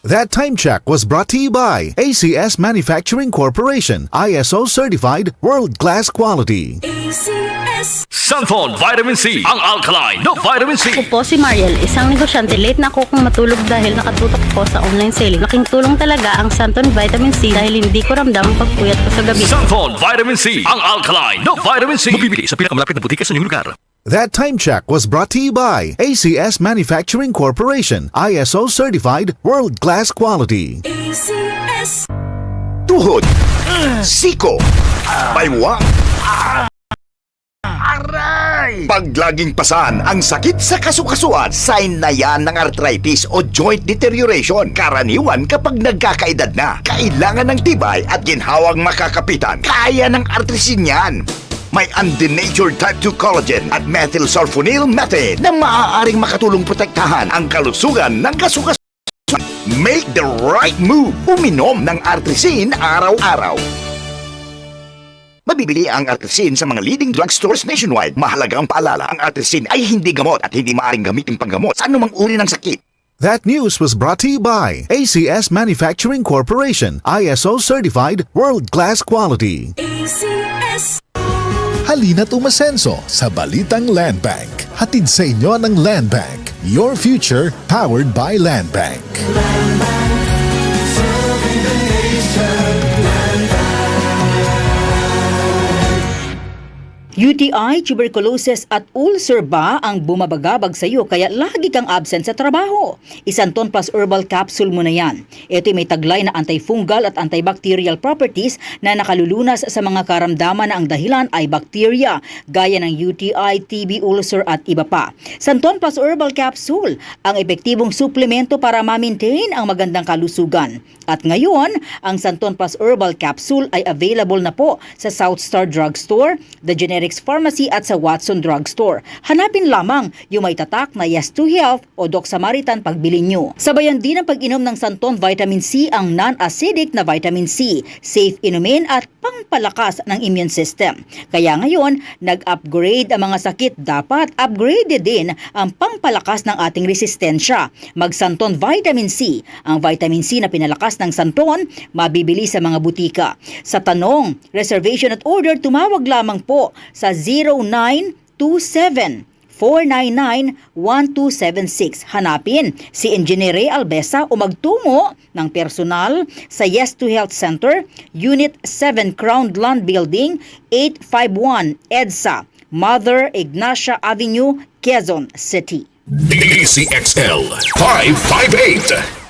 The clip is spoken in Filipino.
That time check was brought to you by ACS Manufacturing Corporation, ISO certified world-class quality. ACS. Santon Vitamin C, ang alkaline na vitamin C. Ako po si Mariel, isang negosyante. Late na ako kung matulog dahil nakatutok po sa online selling. Laking tulong talaga ang Santon Vitamin C dahil hindi ko ramdam ang pagpuyat ko sa gabi. Santon Vitamin C, ang alkaline na vitamin C. Mabibili sa pinakamalapit na butika sa inyong lugar. That time check was brought to you by ACS Manufacturing Corporation, ISO certified world-class quality. ACS. Tuhod, siko, baywang, aray! Pag laging pasan ang sakit sa kasukasuan, sign na yan ng arthritis o joint deterioration. Karaniwan kapag nagkakaedad na, kailangan ng tibay at ginhawang makakapitan. Kaya ng artrisin yan. May undenatured type 2 collagen at methylsulfonyl methane na maaaring makatulong protektahan ang kalusugan ng kasukasuan. Make the right move. Uminom ng artrisin araw-araw. Mabibili ang artrisin sa mga leading drugstores nationwide. Mahalaga ang paalala, ang artrisin ay hindi gamot at hindi maaaring gamitin panggamot sa anumang uri ng sakit. That news was brought to you by ACS Manufacturing Corporation, ISO certified world-class quality. ACS. Halina't umasenso sa Balitang Land Bank. Hatid sa inyo ng Land Bank. Your future powered by Land Bank. UTI, tuberculosis at ulcer ba ang bumabagabag sa iyo kaya lagi kang absent sa trabaho? Isanton Plus Herbal Capsule mo na yan. Ito may taglay na antifungal at antibacterial properties na nakalulunas sa mga karamdaman na ang dahilan ay bacteria, gaya ng UTI, TB, ulcer at iba pa. Santon Plus Herbal Capsule, ang epektibong suplemento para ma-maintain ang magandang kalusugan. At ngayon, ang Santon Plus Herbal Capsule ay available na po sa South Star Drugstore, The Generics Pharmacy at sa Watson Drugstore. Hanapin lamang yung may tatak na Yes to Health o Doc Samaritan pagbili nyo. Sabayan din ang pag-inom ng Santon Vitamin C, ang non-acidic na vitamin C, safe inumin at pangpalakas ng immune system. Kaya ngayon, nag-upgrade ang mga sakit, dapat upgraded din ang pangpalakas ng ating resistensya. Mag-Santon Vitamin C, ang vitamin C na pinalakas ng Santon, mabibili sa mga butika. Sa tanong, reservation at order, tumawag lamang po sa 0927-499-1276. Hanapin si Engineer Ray Albesa o magtungo ng personal sa Yes to Health Center, Unit 7 Crown Land Building, 851 EDSA, Mother Ignacia Avenue, Quezon City. DCXL 558.